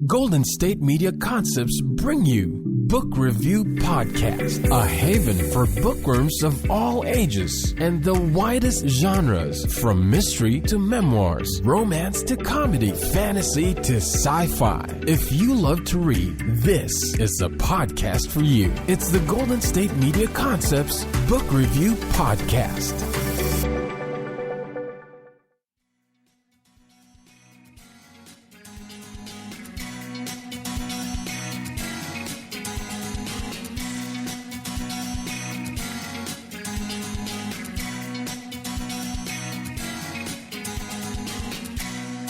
Golden State Media Concepts bring you Book Review Podcast, a haven for bookworms of all ages and the widest genres, from mystery to memoirs, romance to comedy, fantasy to sci-fi. If you love to read, this is the podcast for you. It's the Golden State Media Concepts Book Review Podcast.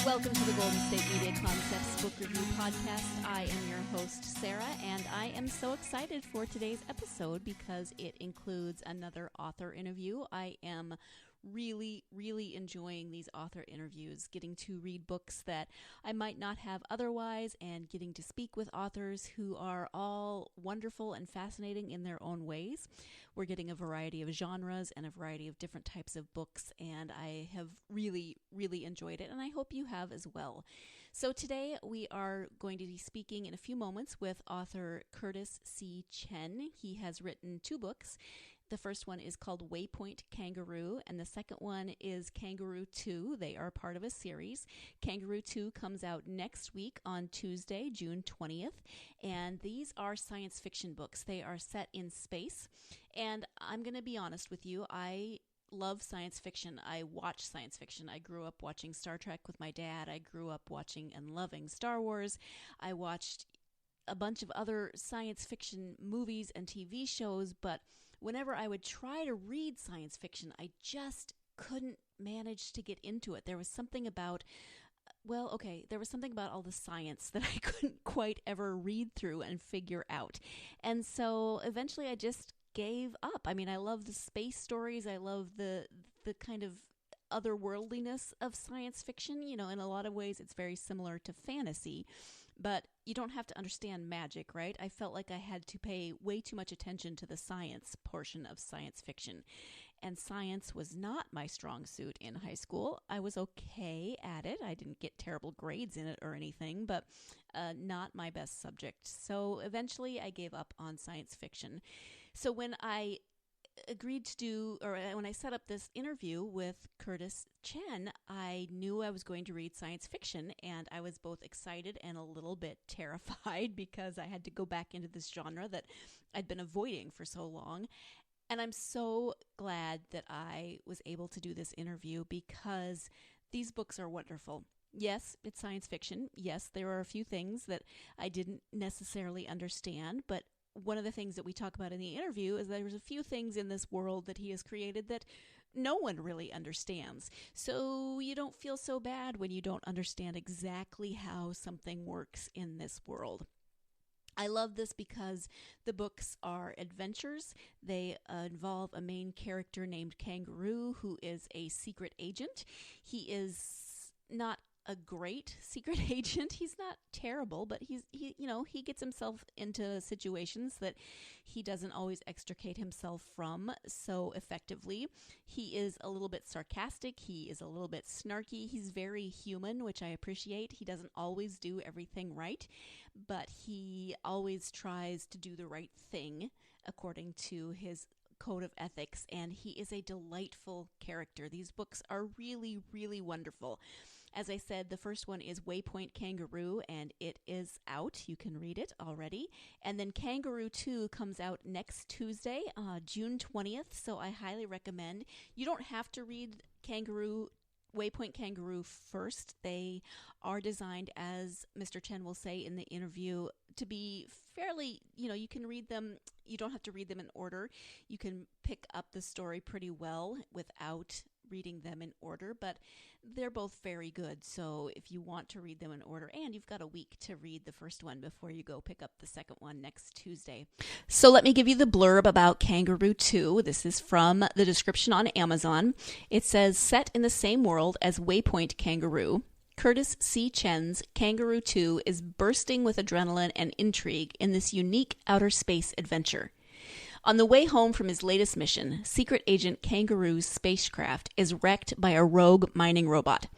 Welcome to the Golden State Media Concepts Book Review Podcast. I am your host, Sarah, and I am so excited for today's episode because it includes another author interview. I am really enjoying these author interviews, getting to read books that I might not have otherwise, and getting to speak with authors who are all wonderful and fascinating in their own ways. We're getting a variety of genres and a variety of different types of books, and I have really enjoyed it, and I hope you have as well. So today we are going to be speaking in a few moments with author Curtis C. Chen. He has written two books. The first one is called Waypoint Kangaroo, and the second one is Kangaroo 2. They are part of a series. Kangaroo 2 comes out next week on Tuesday, June 20th, and these are science fiction books. They are set in space, and I'm going to be honest with you, I love science fiction. I watch science fiction. I grew up watching Star Trek with my dad. I grew up watching and loving Star Wars. I watched a bunch of other science fiction movies and TV shows, but whenever I would try to read science fiction, I just couldn't manage to get into it. There was something about, there was something about all the science that I couldn't quite ever read through and figure out. And so eventually I just gave up. I mean, I love the space stories. I love the kind of otherworldliness of science fiction. You know, in a lot of ways it's very similar to fantasy, but you don't have to understand magic, right? I felt like I had to pay way too much attention to the science portion of science fiction. And science was not my strong suit in high school. I was okay at it. I didn't get terrible grades in it or anything, but not my best subject. So eventually I gave up on science fiction. So when I agreed to do, or when I set up this interview with Curtis Chen, I knew I was going to read science fiction, and I was both excited and a little bit terrified because I had to go back into this genre that I'd been avoiding for so long. And I'm so glad that I was able to do this interview because these books are wonderful. Yes, it's science fiction. Yes, there are a few things that I didn't necessarily understand, but one of the things that we talk about in the interview is that there's a few things in this world that he has created that no one really understands. So you don't feel so bad when you don't understand exactly how something works in this world. I love this because the books are adventures. They involve a main character named Kangaroo, who is a secret agent. He is not a great secret agent. He's not terrible, but he gets himself into situations that he doesn't always extricate himself from so effectively. He is a little bit sarcastic. He is a little bit snarky. He's very human, which I appreciate. He doesn't always do everything right, but he always tries to do the right thing according to his code of ethics, and he is a delightful character. These books are really wonderful. As I said, the first one is Waypoint Kangaroo, and it is out. You can read it already. And then Kangaroo 2 comes out next Tuesday, June 20th, so I highly recommend. You don't have to read Waypoint Kangaroo first. They are designed, as Mr. Chen will say in the interview, to be fairly, you can read them. You don't have to read them in order. You can pick up the story pretty well without reading them in order, but they're both very good. So if you want to read them in order, and you've got a week to read the first one before you go pick up the second one next Tuesday. So let me give you the blurb about Kangaroo 2. This is from the description on Amazon. It says, set in the same world as Waypoint Kangaroo, Curtis C. Chen's Kangaroo 2 is bursting with adrenaline and intrigue in this unique outer space adventure. On the way home from his latest mission, secret agent Kangaroo's spacecraft is wrecked by a rogue mining robot.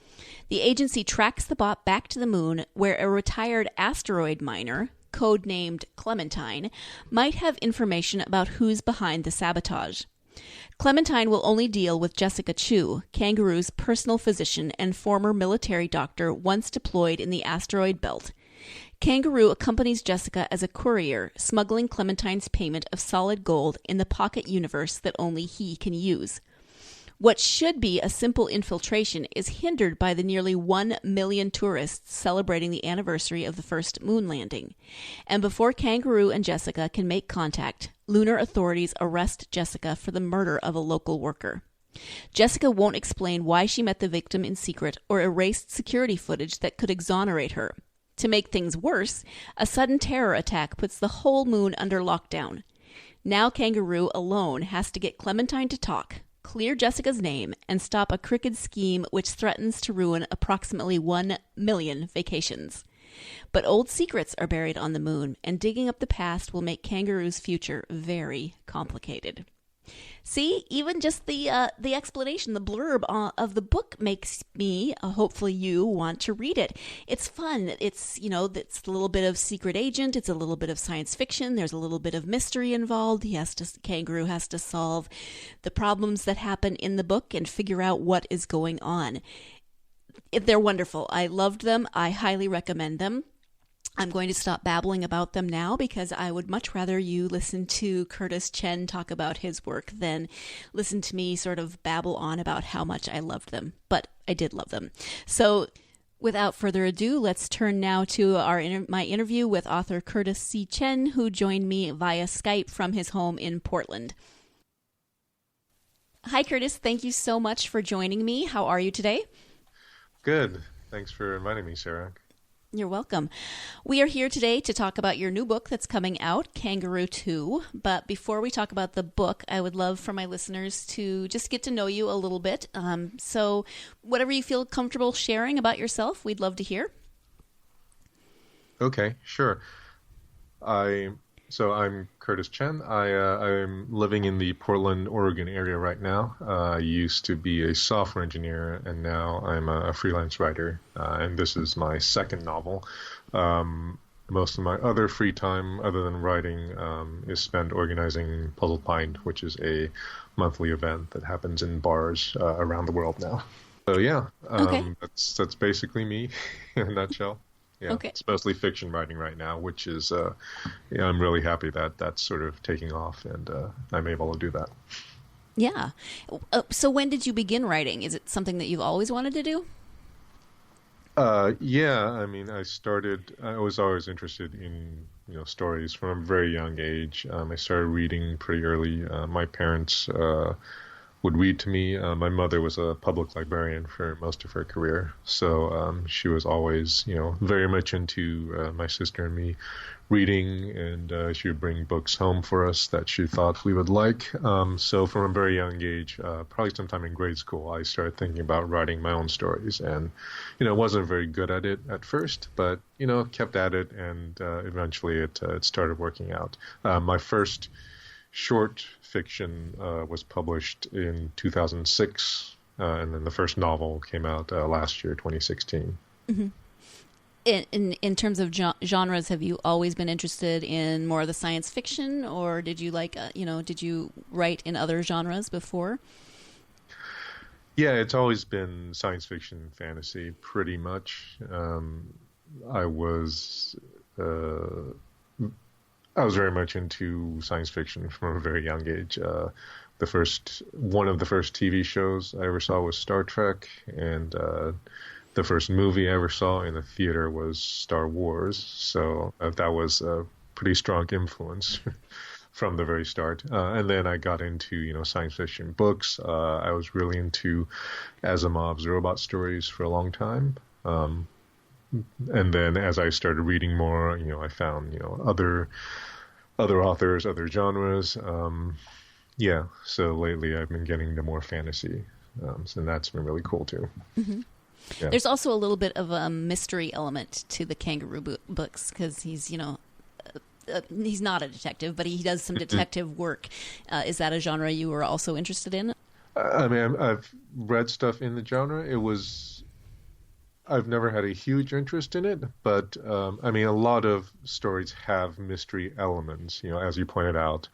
The agency tracks the bot back to the moon, where a retired asteroid miner, codenamed Clementine, might have information about who's behind the sabotage. Clementine will only deal with Jessica Chu, Kangaroo's personal physician and former military doctor once deployed in the asteroid belt. Kangaroo accompanies Jessica as a courier, smuggling Clementine's payment of solid gold in the pocket universe that only he can use. What should be a simple infiltration is hindered by the nearly 1 million tourists celebrating the anniversary of the first moon landing. And before Kangaroo and Jessica can make contact, lunar authorities arrest Jessica for the murder of a local worker. Jessica won't explain why she met the victim in secret or erased security footage that could exonerate her. To make things worse, a sudden terror attack puts the whole moon under lockdown. Now Kangaroo alone has to get Clementine to talk, clear Jessica's name, and stop a crooked scheme which threatens to ruin approximately 1 million vacations. But old secrets are buried on the moon, and digging up the past will make Kangaroo's future very complicated. See, even just the explanation, the blurb of the book makes me, hopefully you, want to read it. It's fun. It's a little bit of secret agent. It's a little bit of science fiction. There's a little bit of mystery involved. Kangaroo has to solve the problems that happen in the book and figure out what is going on. They're wonderful. I loved them. I highly recommend them. I'm going to stop babbling about them now because I would much rather you listen to Curtis Chen talk about his work than listen to me sort of babble on about how much I loved them. But I did love them. So without further ado, let's turn now to my interview with author Curtis C. Chen, who joined me via Skype from his home in Portland. Hi, Curtis. Thank you so much for joining me. How are you today? Good. Thanks for inviting me, Sarah. You're welcome. We are here today to talk about your new book that's coming out, Kangaroo 2. But before we talk about the book, I would love for my listeners to just get to know you a little bit. So whatever you feel comfortable sharing about yourself, we'd love to hear. Okay, sure. I'm Curtis Chen. I'm living in the Portland, Oregon area right now. I used to be a software engineer, and now I'm a freelance writer. And this is my second novel. Most of my other free time, other than writing, is spent organizing Puzzle Pint, which is a monthly event that happens in bars around the world now. So yeah, Okay. that's basically me in a nutshell. Yeah, Okay. It's mostly fiction writing right now, which is, I'm really happy that that's sort of taking off, and I'm able to do that. Yeah. So when did you begin writing? Is it something that you've always wanted to do? Yeah, I mean, I was always interested in, stories from a very young age. I started reading pretty early. My parents would read to me. My mother was a public librarian for most of her career, so she was always, very much into my sister and me reading, and she would bring books home for us that she thought we would like. So from a very young age, probably sometime in grade school, I started thinking about writing my own stories, and wasn't very good at it at first, but kept at it, and eventually it started working out. My first short fiction was published in 2006, and then the first novel came out last year, 2016. Mm-hmm. In terms of genres, have you always been interested in more of the science fiction, or did you did you write in other genres before? Yeah, it's always been science fiction, fantasy, pretty much. I was very much into science fiction from a very young age. One of the first TV shows I ever saw was Star Trek, and the first movie I ever saw in the theater was Star Wars. So that was a pretty strong influence from the very start. And then I got into, science fiction books. I was really into Asimov's robot stories for a long time. And then as I started reading more, I found, other authors, other genres. So lately I've been getting into more fantasy. And that's been really cool too. Mm-hmm. Yeah. There's also a little bit of a mystery element to the Kangaroo books because he's, he's not a detective, but he does some detective work. Is that a genre you were also interested in? I mean, I've read stuff in the genre. I've never had a huge interest in it, but I mean, a lot of stories have mystery elements, as you pointed out.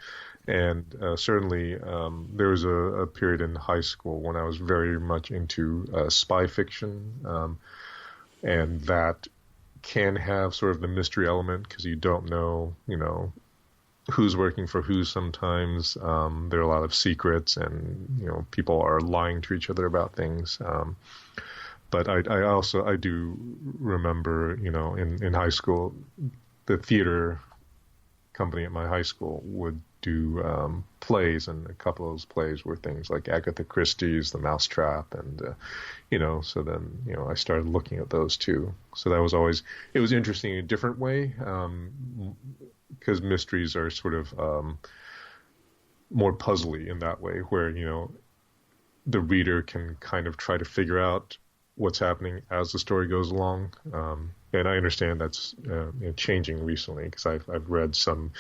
And certainly there was a period in high school when I was very much into spy fiction, and that can have sort of the mystery element because you don't know, who's working for who sometimes. There are a lot of secrets and, people are lying to each other about things. But I do remember, in high school, the theater company at my high school would do plays, and a couple of those plays were things like Agatha Christie's The Mousetrap, and so then I started looking at those too. So that was always, it was interesting in a different way, because mysteries are sort of more puzzly in that way, where the reader can kind of try to figure out what's happening as the story goes along. And I understand that's changing recently, because I've read some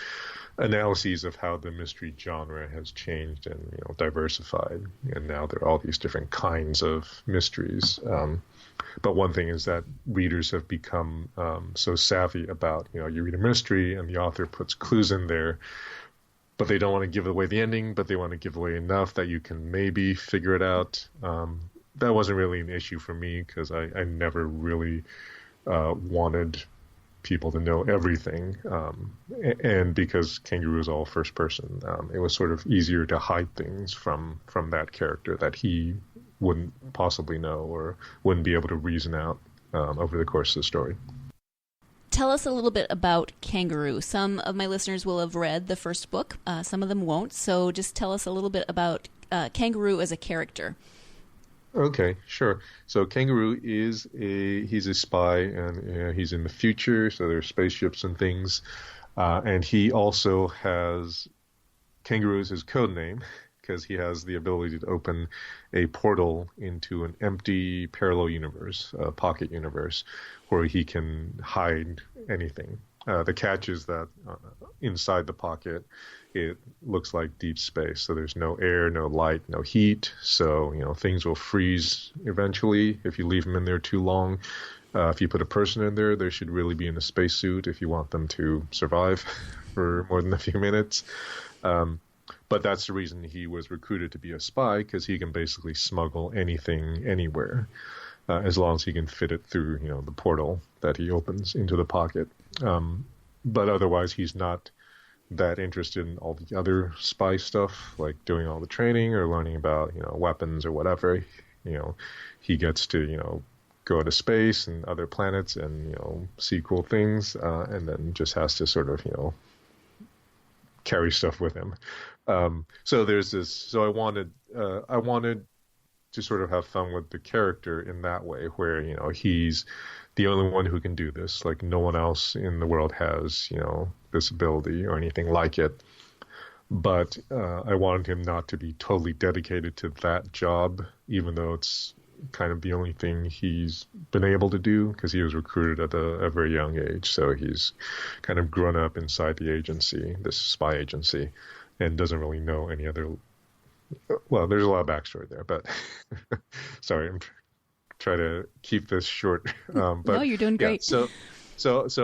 analyses of how the mystery genre has changed and diversified, and now there are all these different kinds of mysteries. But one thing is that readers have become so savvy about, you read a mystery and the author puts clues in there, but they don't want to give away the ending, but they want to give away enough that you can maybe figure it out. That wasn't really an issue for me, because I never really wanted people to know everything. And because Kangaroo is all first person, it was sort of easier to hide things from that character that he wouldn't possibly know or wouldn't be able to reason out over the course of the story. Tell us a little bit about Kangaroo. Some of my listeners will have read the first book. Some of them won't. So just tell us a little bit about Kangaroo as a character. Okay, sure. So Kangaroo he's a spy, and he's in the future, so there's spaceships and things. And he also has, Kangaroo is his code name, because he has the ability to open a portal into an empty parallel universe, a pocket universe, where he can hide anything. The catch is that inside the pocket, it looks like deep space. So there's no air, no light, no heat. So, things will freeze eventually if you leave them in there too long. If you put a person in there, they should really be in a spacesuit if you want them to survive for more than a few minutes. But that's the reason he was recruited to be a spy, because he can basically smuggle anything anywhere, as long as he can fit it through, the portal that he opens into the pocket. But otherwise, he's not that interested in all the other spy stuff, like doing all the training or learning about, weapons or whatever. He gets to, go to space and other planets and, see cool things, and then just has to sort of, carry stuff with him. So there's this, so I wanted to sort of have fun with the character in that way, where, he's the only one who can do this. Like, no one else in the world has, this ability or anything like it. But I wanted him not to be totally dedicated to that job, even though it's kind of the only thing he's been able to do, because he was recruited at a very young age. So he's kind of grown up inside the agency, this spy agency, and doesn't really know any other. Well, there's a lot of backstory there, but sorry, I'm trying to keep this short. But no, you're doing great. So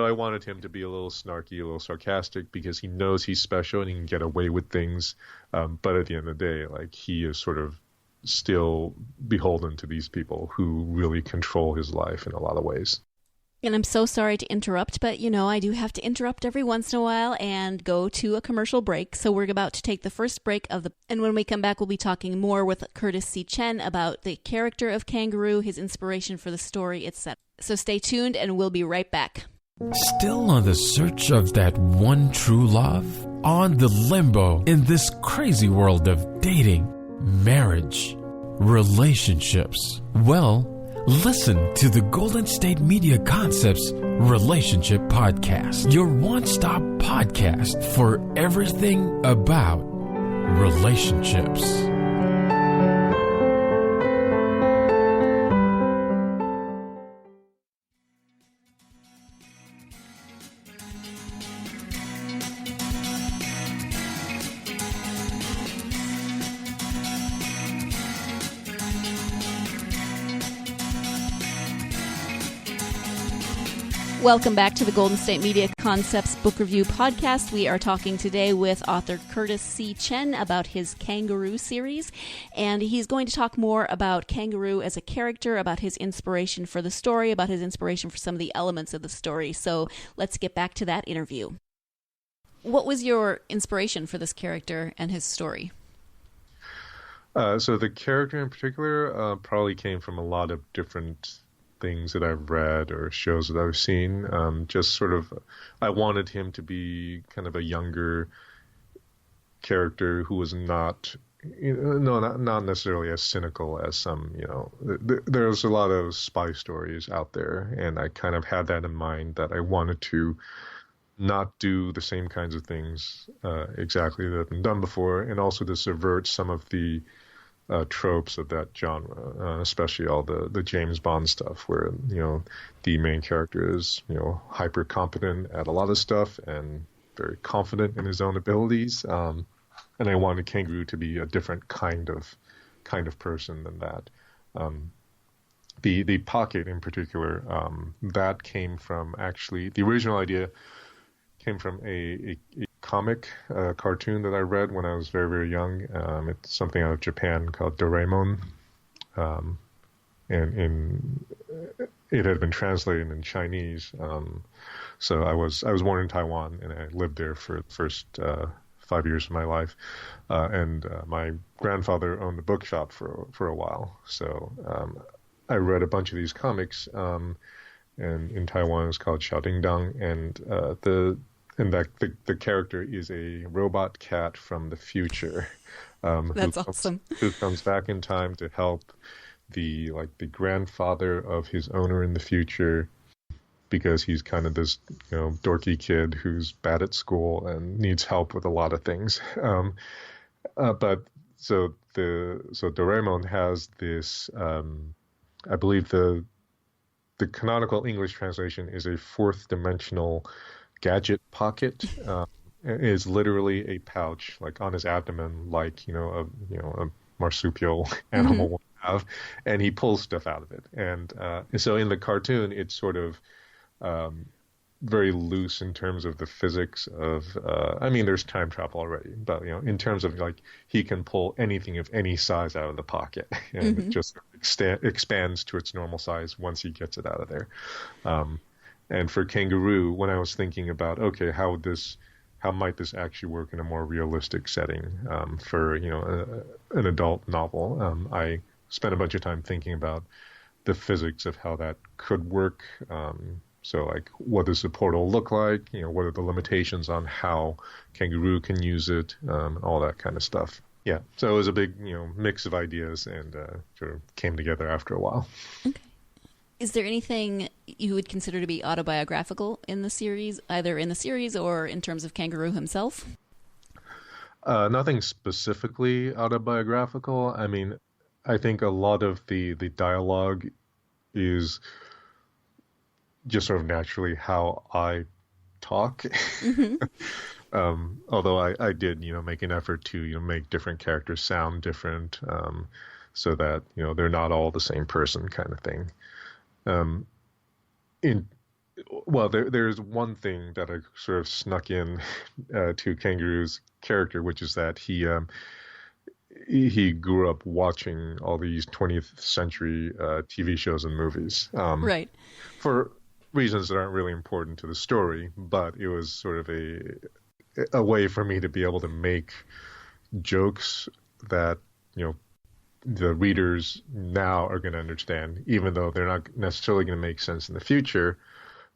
I wanted him to be a little snarky, a little sarcastic, because he knows he's special and he can get away with things. But at the end of the day, like, he is sort of still beholden to these people who really control his life in a lot of ways. And I'm so sorry to interrupt, but, I do have to interrupt every once in a while and go to a commercial break. So we're about to take the first break and when we come back, we'll be talking more with Curtis C. Chen about the character of Kangaroo, his inspiration for the story, etc. So stay tuned and we'll be right back. Still on the search of that one true love? On the limbo in this crazy world of dating, marriage, relationships? Well, listen to the Golden State Media Concepts Relationship Podcast, your one-stop podcast for everything about relationships. Welcome back to the Golden State Media Concepts Book Review Podcast. We are talking today with author Curtis C. Chen about his Kangaroo series, and he's going to talk more about Kangaroo as a character, about his inspiration for the story, about his inspiration for some of the elements of the story. So let's get back to that interview. What was your inspiration for this character and his story? So the character in particular probably came from a lot of different things that I've read or shows that I've seen. Just sort of, I wanted him to be kind of a younger character who was not necessarily as cynical as some, there's a lot of spy stories out there, and I kind of had that in mind, that I wanted to not do the same kinds of things exactly that have been done before, and also to subvert some of the tropes of that genre, especially all the James Bond stuff, where the main character is hyper competent at a lot of stuff and very confident in his own abilities. And I wanted Kangaroo to be a different kind of person than that. The pocket in particular, that came from, actually, the original idea came from a comic cartoon that I read when I was very, very young. It's something out of Japan called Doraemon, and it had been translated in Chinese. So I was born in Taiwan, and I lived there for the first 5 years of my life. And my grandfather owned a bookshop for a while, so I read a bunch of these comics. And in Taiwan, it's called Xiaodingdang, and the character is a robot cat from the future. That's awesome. Who comes back in time to help the grandfather of his owner in the future, because he's kind of this dorky kid who's bad at school and needs help with a lot of things. But so Doraemon has this. I believe the canonical English translation is a fourth dimensional gadget pocket. Is literally a pouch, like on his abdomen, like a marsupial animal would have, and he pulls stuff out of it. And so in the cartoon, it's sort of very loose in terms of the physics of. I mean, there's time travel already, but in terms of he can pull anything of any size out of the pocket, and it just expands to its normal size once he gets it out of there. And for Kangaroo, when I was thinking about, okay, how might this actually work in a more realistic setting for an adult novel, I spent a bunch of time thinking about the physics of how that could work. So what does the portal look like? What are the limitations on how Kangaroo can use it? All that kind of stuff. Yeah. So it was a big mix of ideas, and sort of came together after a while. Okay. Is there anything you would consider to be autobiographical in the series, either in the series or in terms of Kangaroo himself? Nothing specifically autobiographical. I mean, I think a lot of the dialogue is just sort of naturally how I talk. Although I did, make an effort to, make different characters sound different, so that, they're not all the same person, kind of thing. There's one thing that I sort of snuck in to Kangaroo's character, which is that he grew up watching all these 20th century TV shows and movies, right, for reasons that aren't really important to the story, but it was sort of a way for me to be able to make jokes that the readers now are going to understand, even though they're not necessarily going to make sense in the future.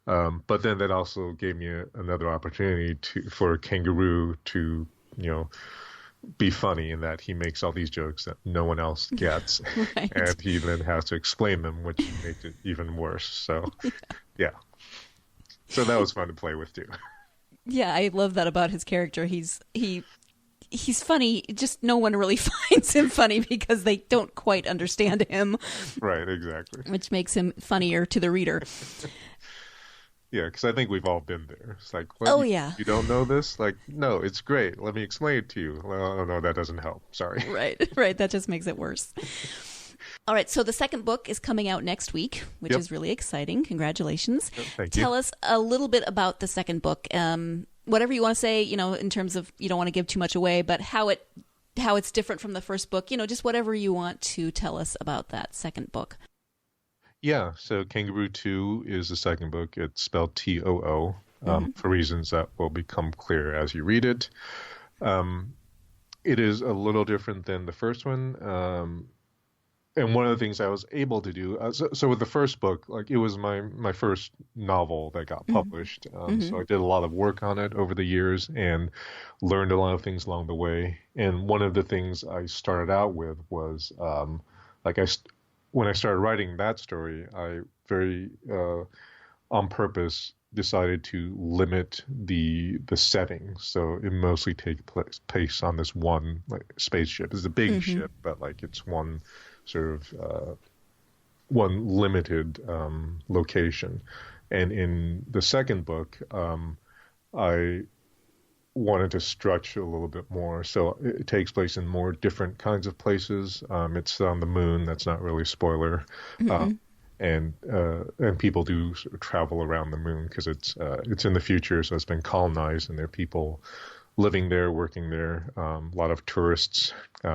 But then that also gave me another opportunity for Kangaroo to, be funny, in that he makes all these jokes that no one else gets. Right. And he then has to explain them, which makes it even worse. So, yeah. So that was fun to play with too. Yeah, I love that about his character. He's funny, just no one really finds him funny because they don't quite understand him. Right, exactly. Which makes him funnier to the reader. Yeah, because I think we've all been there. It's like, what? Oh, yeah. You don't know this? Like, no, it's great. Let me explain it to you. Well, no, that doesn't help. Sorry. Right. That just makes it worse. All right, so the second book is coming out next week, which Yep. is really exciting. Congratulations. Thank you. Tell us a little bit about the second book. Whatever you want to say, in terms of, you don't want to give too much away, but how it's different from the first book, just whatever you want to tell us about that second book. Yeah, so Kangaroo 2 is the second book. It's spelled Too, for reasons that will become clear as you read it. It is a little different than the first one. And one of the things I was able to do, so with the first book, like it was my first novel that got published. So I did a lot of work on it over the years and learned a lot of things along the way. And one of the things I started out with was, when I started writing that story, I very on purpose decided to limit the setting. So it mostly takes place on this one spaceship. It's a big ship, but it's one sort of one limited location. And in the second book, I wanted to stretch a little bit more. So it takes place in more different kinds of places. It's on the moon. That's not really a spoiler. And people do sort of travel around the moon because it's in the future, so it's been colonized, and there are people living there, working there. A lot of tourists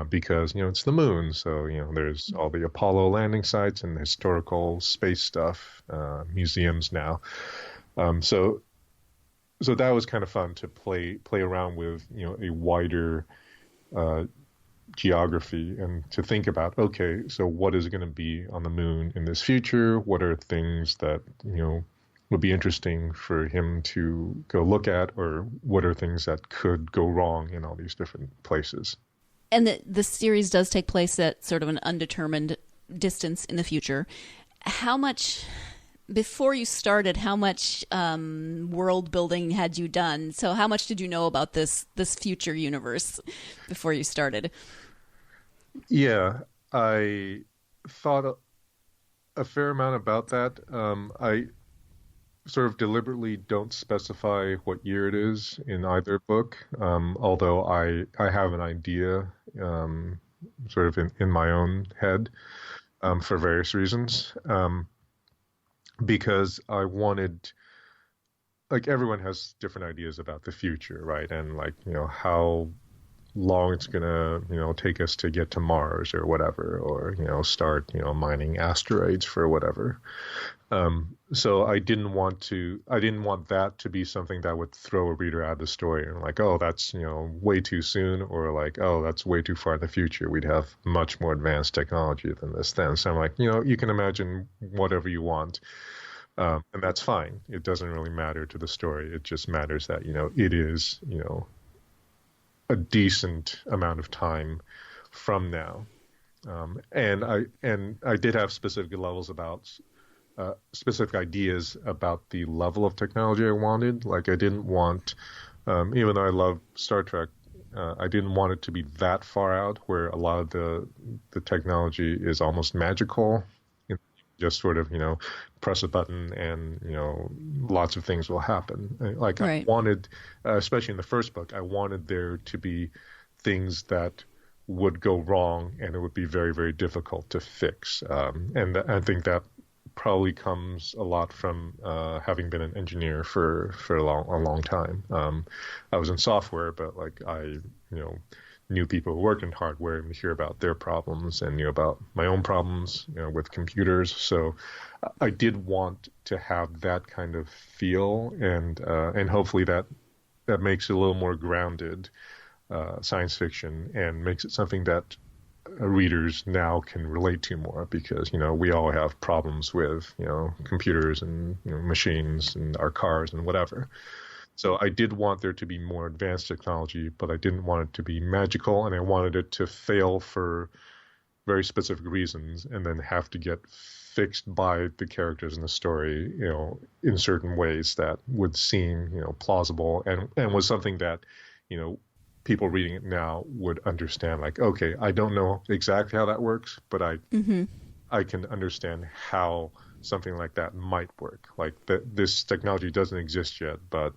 because it's the moon, so there's all the Apollo landing sites and historical space stuff, museums now. So that was kind of fun to play around with a wider geography and to think about, okay, so what is going to be on the moon in this future? What are things that, would be interesting for him to go look at, or what are things that could go wrong in all these different places? And the series does take place at sort of an undetermined distance in the future. How much, before you started, how much world building had you done? So how much did you know about this future universe before you started? Yeah, I thought a fair amount about that. I sort of deliberately don't specify what year it is in either book, although I have an idea sort of in my own head for various reasons, because I wanted, everyone has different ideas about the future, right? And how long it's gonna take us to get to Mars or whatever, or start mining asteroids for whatever. So I didn't want that to be something that would throw a reader out of the story and oh, that's way too soon, or oh, that's way too far in the future. We'd have much more advanced technology than this then. So I'm you can imagine whatever you want, and that's fine. It doesn't really matter to the story. It just matters that it is a decent amount of time from now, and I did have specific ideas about the level of technology I wanted. I didn't want, even though I love Star Trek, I didn't want it to be that far out where a lot of the technology is almost magical. Just sort of press a button and lots of things will happen. Right. I wanted, especially in the first book, I wanted there to be things that would go wrong and it would be very, very difficult to fix. And I think that probably comes a lot from having been an engineer for a long time. I was in software, but I knew people who worked in hardware and hear about their problems and knew about my own problems with computers. So I did want to have that kind of feel, and hopefully that makes it a little more grounded science fiction and makes it something that readers now can relate to more, because we all have problems with computers and machines and our cars and whatever. So I did want there to be more advanced technology, but I didn't want it to be magical, and I wanted it to fail for very specific reasons and then have to get fixed by the characters in the story, in certain ways that would seem, plausible and was something that, people reading it now would understand. Okay, I don't know exactly how that works, but I can understand how something like that might work. This technology doesn't exist yet, but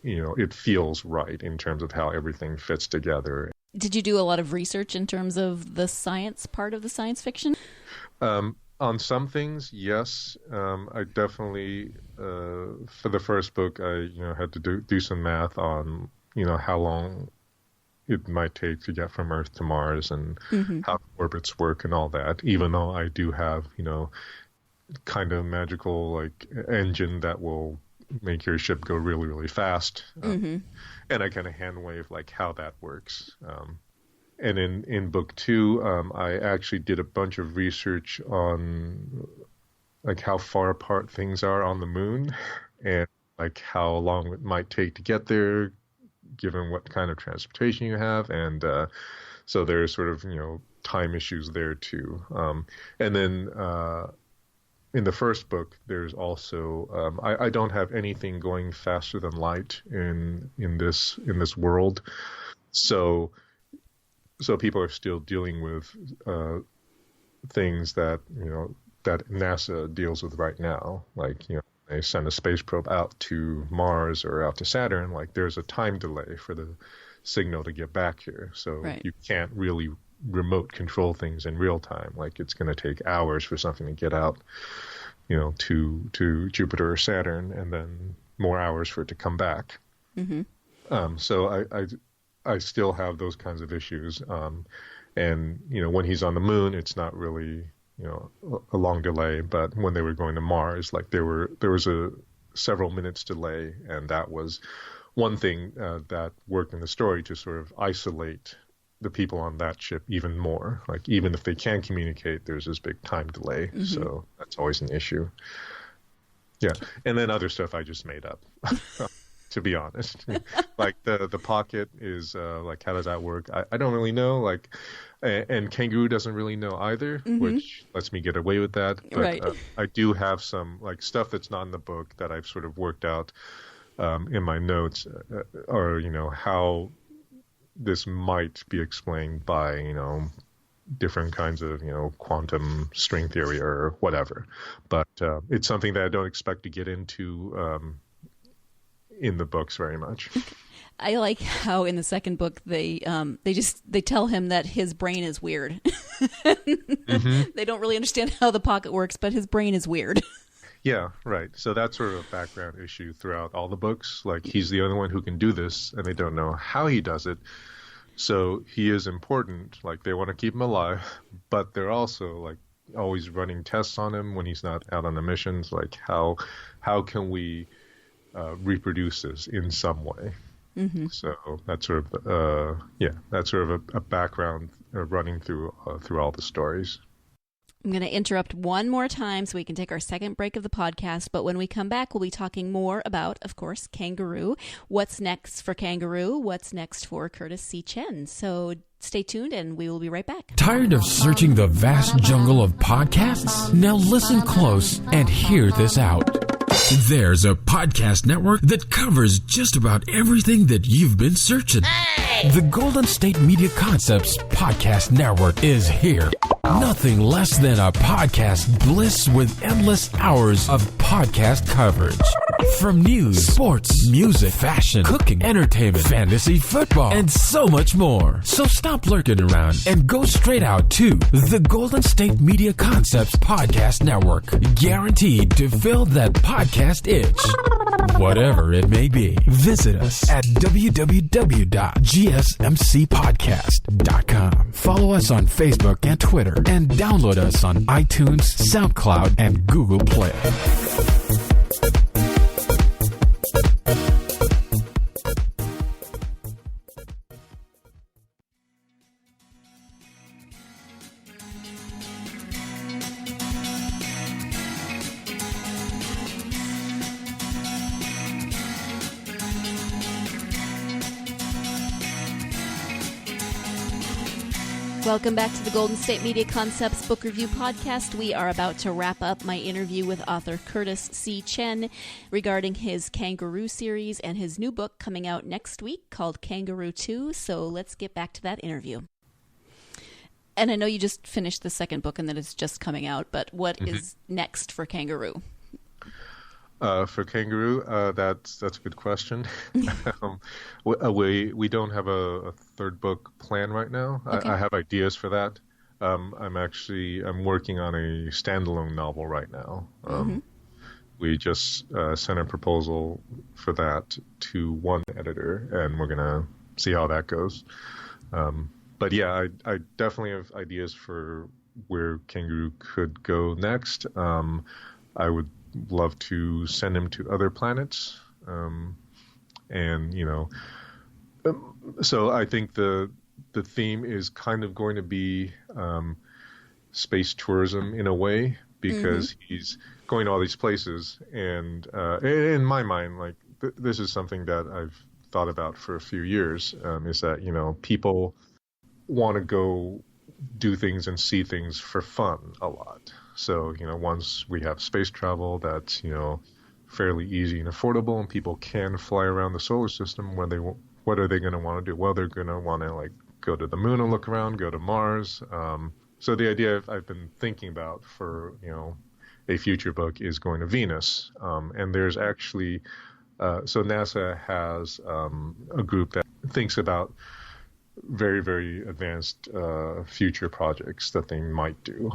it feels right in terms of how everything fits together. Did you do a lot of research in terms of the science part of the science fiction? On some things, yes. I definitely, for the first book, I had to do some math on how long it might take to get from Earth to Mars and how orbits work and all that. Even though I do have kind of magical like engine that will make your ship go really really fast, and I kind of hand wave like how that works. And in book 2, I actually did a bunch of research on like how far apart things are on the moon and like how long it might take to get there, given what kind of transportation you have. And so there's sort of, time issues there too. And then in the first book, there's also, I don't have anything going faster than light in this world. So people are still dealing with things that that NASA deals with right now. Like they send a space probe out to Mars or out to Saturn. Like there's a time delay for the signal to get back here, so you can't really remote control things in real time. Like it's going to take hours for something to get out, to Jupiter or Saturn, and then more hours for it to come back. So I still have those kinds of issues. And, when he's on the moon, it's not really, a long delay. But when they were going to Mars, like there was a several minutes delay. And that was one thing that worked in the story to sort of isolate the people on that ship even more. Like even if they can communicate, there's this big time delay. So that's always an issue. Yeah. And then other stuff I just made up. To be honest, like the pocket is like, how does that work? I don't really know. Like, and Kangaroo doesn't really know either, which lets me get away with that. But I do have some like stuff that's not in the book that I've sort of worked out in my notes, or how this might be explained by different kinds of quantum string theory or whatever. But it's something that I don't expect to get into in the books very much. I like how in the second book they tell him that his brain is weird. They don't really understand how the pocket works, but his brain is weird. Yeah, right. So that's sort of a background issue throughout all the books. Like he's the only one who can do this, and they don't know how he does it. So he is important. Like they want to keep him alive, but they're also like always running tests on him when he's not out on the missions. Like how can we reproduce this in some way? So that's sort of a background running through all the stories. I'm going to interrupt one more time so we can take our second break of the podcast. But when we come back, we'll be talking more about, of course, Kangaroo. What's next for Kangaroo? What's next for Curtis C. Chen? So stay tuned and we will be right back. Tired of searching the vast jungle of podcasts? Now listen close and hear this out. There's a podcast network that covers just about everything that you've been searching. Hey! The Golden State Media Concepts Podcast Network is here. Nothing less than a podcast bliss with endless hours of podcast coverage. From news, sports, music, fashion, cooking, entertainment, fantasy, football, and so much more. So stop lurking around and go straight out to the Golden State Media Concepts Podcast Network. Guaranteed to fill that podcast itch. Whatever it may be. Visit us at www.gsmcpodcast.com. Follow us on Facebook and Twitter, and download us on iTunes, SoundCloud, and Google Play. Welcome back to the Golden State Media Concepts Book Review Podcast. We are about to wrap up my interview with author Curtis C. Chen regarding his Kangaroo series and his new book coming out next week called Kangaroo 2. So let's get back to that interview. And I know you just finished the second book and that it's just coming out, but what is next for Kangaroo? For Kangaroo, that's a good question. We don't have a third book plan right now. Okay. I have ideas for that, I'm working on a standalone novel right now. We just sent a proposal for that to one editor, and we're gonna see how that goes. But yeah, I definitely have ideas for where Kangaroo could go next. I would love to send him to other planets, and so I think the theme is kind of going to be space tourism in a way, because he's going to all these places, and in my mind, like this is something that I've thought about for a few years, is that people want to go do things and see things for fun a lot. So once we have space travel that's fairly easy and affordable, and people can fly around the solar system, what are they going to want to do? Well, they're going to want to like go to the moon and look around, go to Mars. So the idea I've been thinking about for a future book is going to Venus, and there's actually so NASA has a group that thinks about very, very advanced future projects that they might do.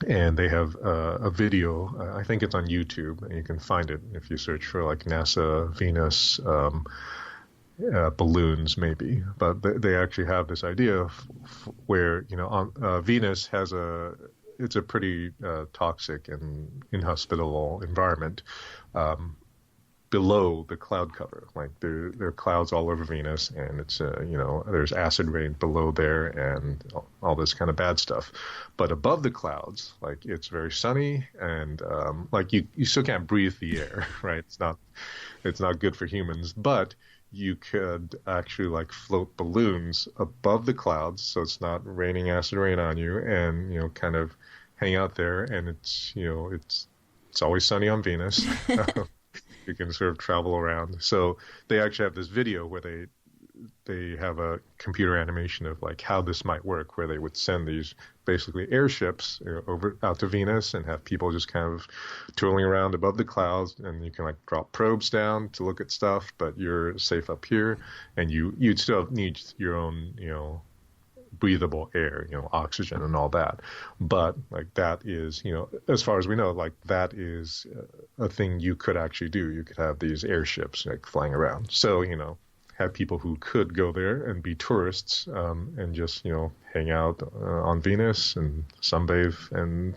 And they have a video, I think it's on YouTube, and you can find it if you search for like NASA, Venus, balloons maybe. But they actually have this idea where, on Venus it's a pretty toxic and inhospitable environment. Below the cloud cover, like there are clouds all over Venus, and it's there's acid rain below there and all this kind of bad stuff. But above the clouds, like it's very sunny, and like you still can't breathe the air, right? It's not good for humans, but you could actually like float balloons above the clouds, so it's not raining acid rain on you, and kind of hang out there, and it's always sunny on Venus. You can sort of travel around. So they actually have this video where they have a computer animation of like how this might work, where they would send these basically airships over out to Venus and have people just kind of twirling around above the clouds, and you can like drop probes down to look at stuff, but you're safe up here, and you'd still need your own breathable air, oxygen and all that. But like that is, as far as we know, like that is a thing you could actually do. You could have these airships like flying around. So, have people who could go there and be tourists, and just, hang out on Venus and sunbathe and,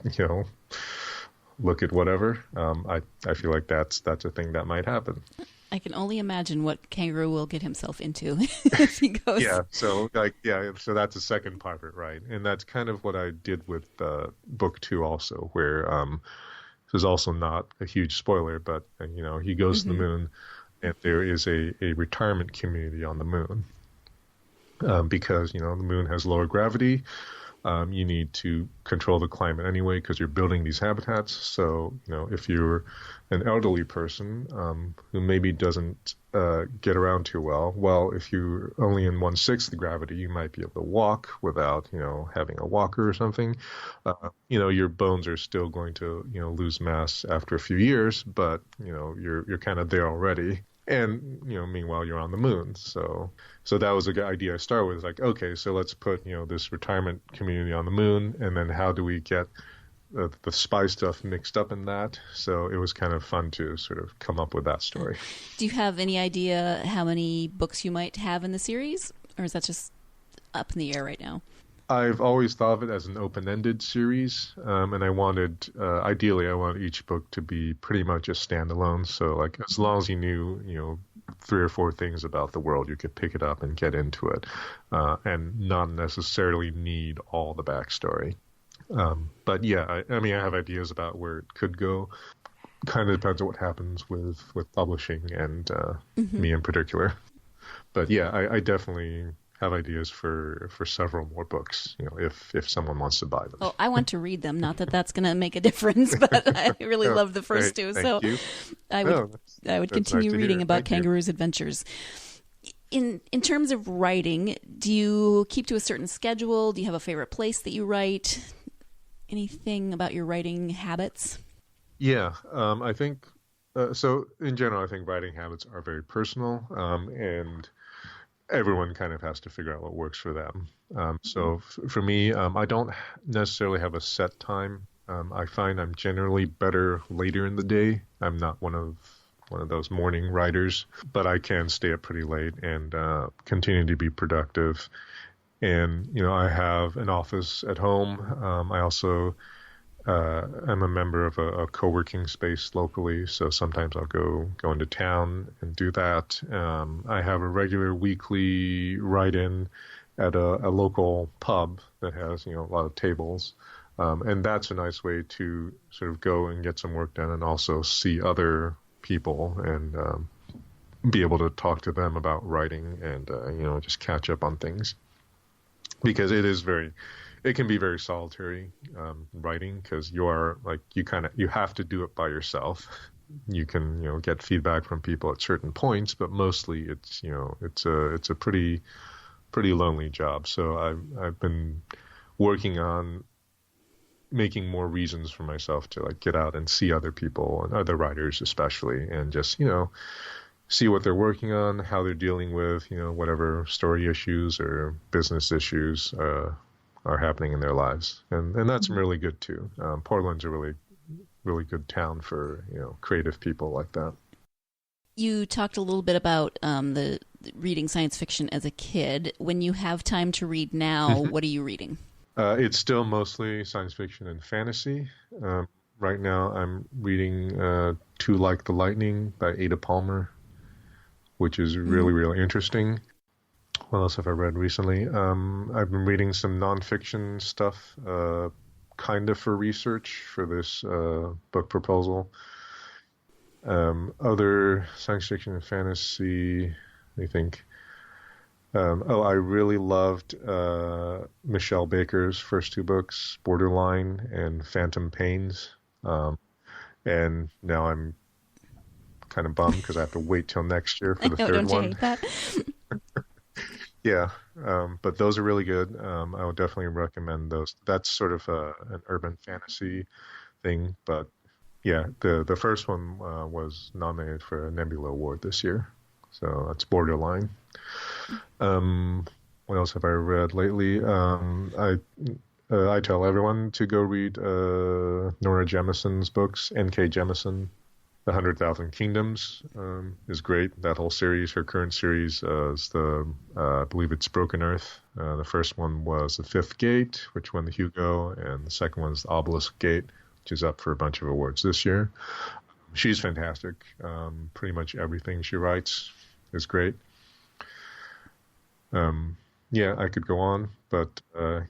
look at whatever. I feel like that's a thing that might happen. I can only imagine what Kangaroo will get himself into if he goes. So that's the second part of it, right? And that's kind of what I did with book 2 also, where this is also not a huge spoiler, but he goes to the moon, and there is a retirement community on the moon, because the moon has lower gravity. You need to control the climate anyway because you're building these habitats. So, if you're an elderly person who maybe doesn't get around too well, if you're only in 1/6 the gravity, you might be able to walk without, having a walker or something. Your bones are still going to, lose mass after a few years, but, you're kind of there already. And, meanwhile, you're on the moon. So that was a good idea I started with. Like, okay, so let's put, this retirement community on the moon, and then how do we get the spy stuff mixed up in that? So it was kind of fun to sort of come up with that story. Do you have any idea how many books you might have in the series? Or is that just up in the air right now? I've always thought of it as an open-ended series, and ideally I wanted each book to be pretty much a standalone. So, like, as long as you knew, 3 or 4 things about the world, you could pick it up and get into it, and not necessarily need all the backstory. But yeah, I have ideas about where it could go. Kind of depends on what happens with publishing and me in particular. But yeah, I definitely have ideas for several more books, if someone wants to buy them. Oh, I want to read them. Not that that's going to make a difference, but I really love the first 2. So you. I would continue reading about Kangaroo's adventures. In terms of writing, do you keep to a certain schedule? Do you have a favorite place that you write? Anything about your writing habits? Yeah, I think so. In general, I think writing habits are very personal, and everyone kind of has to figure out what works for them. So for me, I don't necessarily have a set time. I find I'm generally better later in the day. I'm not one of those morning writers, but I can stay up pretty late and continue to be productive. And, I have an office at home. I also I'm a member of a co-working space locally, so sometimes I'll go into town and do that. I have a regular weekly write-in at a local pub that has, a lot of tables. And that's a nice way to sort of go and get some work done and also see other people and be able to talk to them about writing and, just catch up on things. Because it can be very solitary writing, because you have to do it by yourself. You can, get feedback from people at certain points, but mostly it's a pretty lonely job. So I've been working on making more reasons for myself to get out and see other people and other writers especially, and just, see what they're working on, how they're dealing with, whatever story issues or business issues are happening in their lives. And that's really good too. Portland's a really, really good town for, creative people like that. You talked a little bit about the reading science fiction as a kid. When you have time to read now, what are you reading? It's still mostly science fiction and fantasy. Right now I'm reading To Like the Lightning by Ada Palmer, which is really, really interesting. What else have I read recently? I've been reading some nonfiction stuff, kind of for research for this book proposal. Other science fiction and fantasy, I think. I really loved Michelle Baker's first two books, Borderline and Phantom Pains. And now I'm kind of bummed because I have to wait till next year for the third one. Hate that? Yeah, but those are really good. I would definitely recommend those. That's sort of an urban fantasy thing, but yeah, the first one was nominated for a Nebula Award this year, so that's Borderline. What else have I read lately? I tell everyone to go read Nora Jemison's books. N.K. Jemisin, The 100,000 Kingdoms is great. That whole series, her current series, is I believe it's Broken Earth. The first one was The Fifth Gate, which won the Hugo, and the second one is The Obelisk Gate, which is up for a bunch of awards this year. She's fantastic. Pretty much everything she writes is great. Yeah, I could go on, but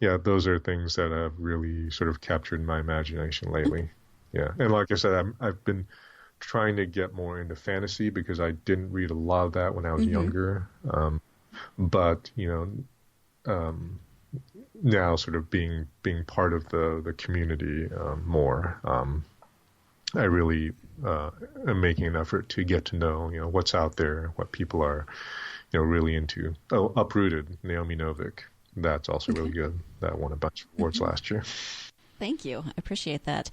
yeah, those are things that have really sort of captured my imagination lately. Yeah, and like I said, I've been trying to get more into fantasy because I didn't read a lot of that when I was younger. But now sort of being part of the community more, I really am making an effort to get to know what's out there, what people are really into. Oh, Uprooted, Naomi Novik. That's also really good. That won a bunch of awards last year. Thank you. I appreciate that.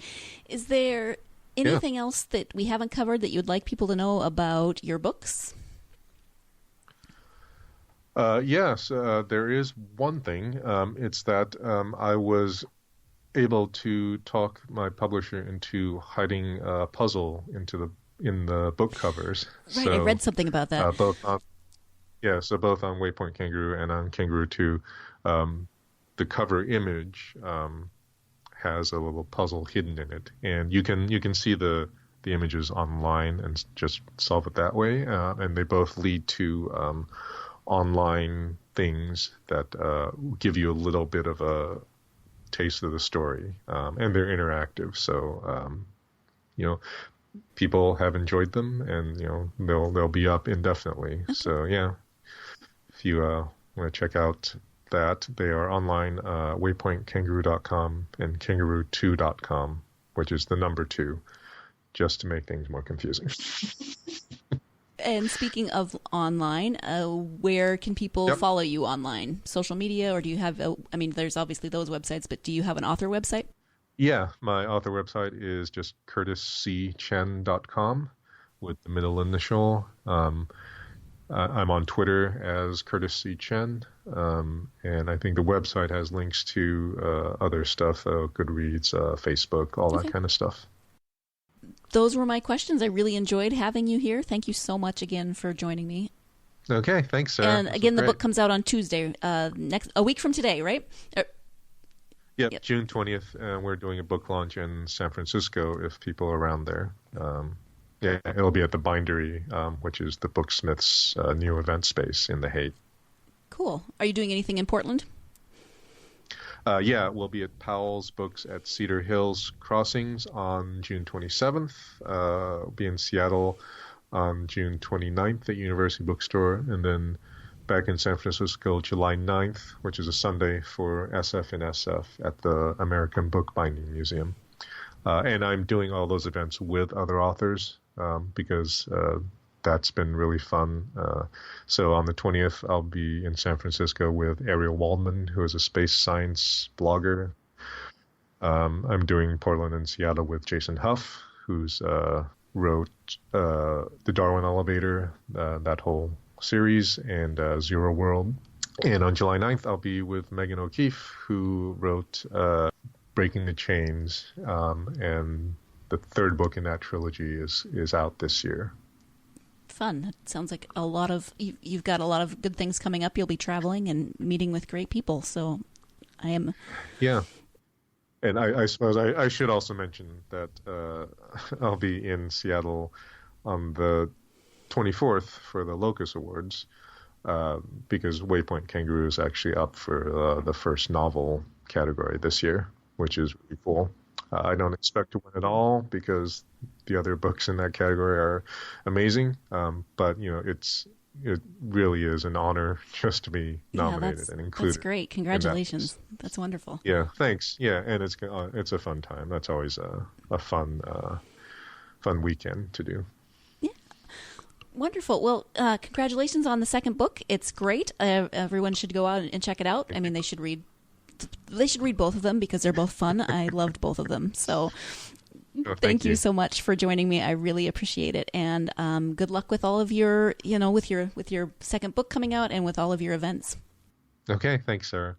Is there anything else that we haven't covered that you'd like people to know about your books? Yes, there is one thing. It's that I was able to talk my publisher into hiding a puzzle in the book covers. Right, so, I read something about that. So both on Waypoint Kangaroo and on Kangaroo 2, the cover image has a little puzzle hidden in it, and you can see the images online and just solve it that way. And they both lead to online things that give you a little bit of a taste of the story, and they're interactive. So people have enjoyed them, and they'll be up indefinitely. Okay. So yeah. If you want to check out that, they are online, waypointkangaroo.com and kangaroo2.com, which is the number 2, just to make things more confusing. And speaking of online, where can people follow you online? Social media, or do you have, there's obviously those websites, but do you have an author website? Yeah, my author website is just curtiscchen.com with the middle initial. I'm on Twitter as Curtis C. Chen, and I think the website has links to other stuff, Goodreads, Facebook, all that kind of stuff. Those were my questions. I really enjoyed having you here. Thank you so much again for joining me. Okay, thanks, Sarah. And again, the book comes out on Tuesday, a week from today, right? Yep, June 20th. We're doing a book launch in San Francisco if people are around there. Yeah, it'll be at the Bindery, which is the Booksmith's new event space in the Haight. Cool. Are you doing anything in Portland? Yeah, we'll be at Powell's Books at Cedar Hills Crossings on June 27th. We'll be in Seattle on June 29th at University Bookstore, and then back in San Francisco July 9th, which is a Sunday, for SF and SF at the American Bookbinding Museum. And I'm doing all those events with other authors because that's been really fun. So on the 20th, I'll be in San Francisco with Ariel Waldman, who is a space science blogger. I'm doing Portland and Seattle with Jason Huff, who's wrote The Darwin Elevator, that whole series, and Zero World. And on July 9th, I'll be with Megan O'Keefe, who wrote Breaking the Chains, and the third book in that trilogy is out this year. Fun. That sounds like you've got a lot of good things coming up. You'll be traveling and meeting with great people. So I am. Yeah. And I suppose I should also mention that I'll be in Seattle on the 24th for the Locus Awards, because Waypoint Kangaroo is actually up for the first novel category this year, which is really cool. I don't expect to win it all because the other books in that category are amazing, but it really is an honor just to be nominated and included. That's great. Congratulations. That's wonderful. Yeah, thanks. Yeah, and it's a fun time. That's always a fun weekend to do. Yeah. Wonderful. Well, congratulations on the second book. It's great. Everyone should go out and check it out. I mean, they should read both of them because they're both fun. I loved both of them. So thank you so much for joining me. I really appreciate it. And good luck with all of your, with your second book coming out and with all of your events. Okay. Thanks, Sarah.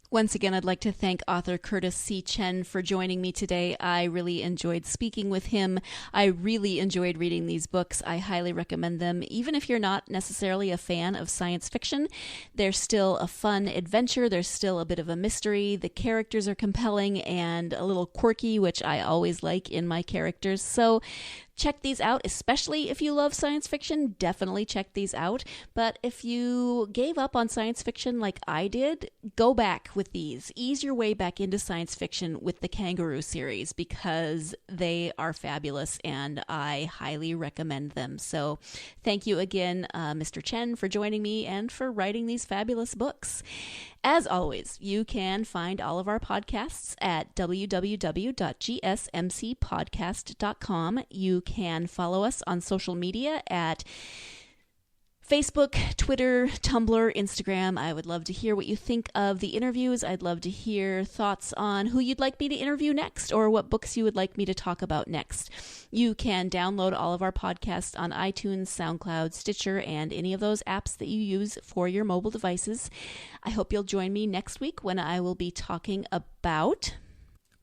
Once again, I'd like to thank author Curtis C. Chen for joining me today. I really enjoyed speaking with him. I really enjoyed reading these books. I highly recommend them. Even if you're not necessarily a fan of science fiction, they're still a fun adventure. There's still a bit of a mystery. The characters are compelling and a little quirky, which I always like in my characters. So check these out, especially if you love science fiction. Definitely check these out. But if you gave up on science fiction like I did, go back with these. Ease your way back into science fiction with the Kangaroo series because they are fabulous and I highly recommend them. So thank you again, Mr. Chen, for joining me and for writing these fabulous books. As always, you can find all of our podcasts at www.gsmcpodcast.com. You can follow us on social media at Facebook, Twitter, Tumblr, Instagram. I would love to hear what you think of the interviews. I'd love to hear thoughts on who you'd like me to interview next or what books you would like me to talk about next. You can download all of our podcasts on iTunes, SoundCloud, Stitcher, and any of those apps that you use for your mobile devices. I hope you'll join me next week when I will be talking about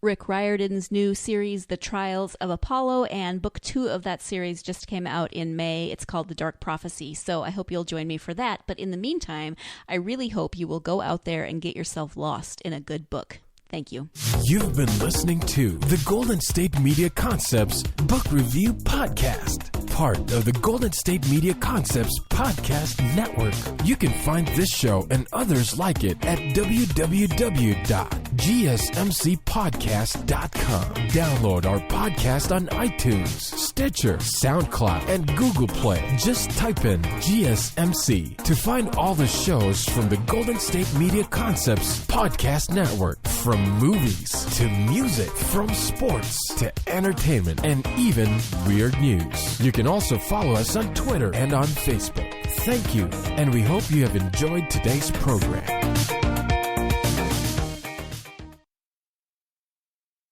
Rick Riordan's new series, The Trials of Apollo, and book 2 of that series just came out in May. It's called The Dark Prophecy, so I hope you'll join me for that. But in the meantime, I really hope you will go out there and get yourself lost in a good book. Thank you. You've been listening to the Golden State Media Concepts Book Review Podcast, part of the Golden State Media Concepts Podcast Network. You can find this show and others like it at www.gsmcpodcast.com. Download our podcast on iTunes, Stitcher, SoundCloud, and Google Play. Just type in GSMC to find all the shows from the Golden State Media Concepts Podcast Network. From movies to music, from sports to entertainment, and even weird news. You can also follow us on Twitter and on Facebook. Thank you, and we hope you have enjoyed today's program.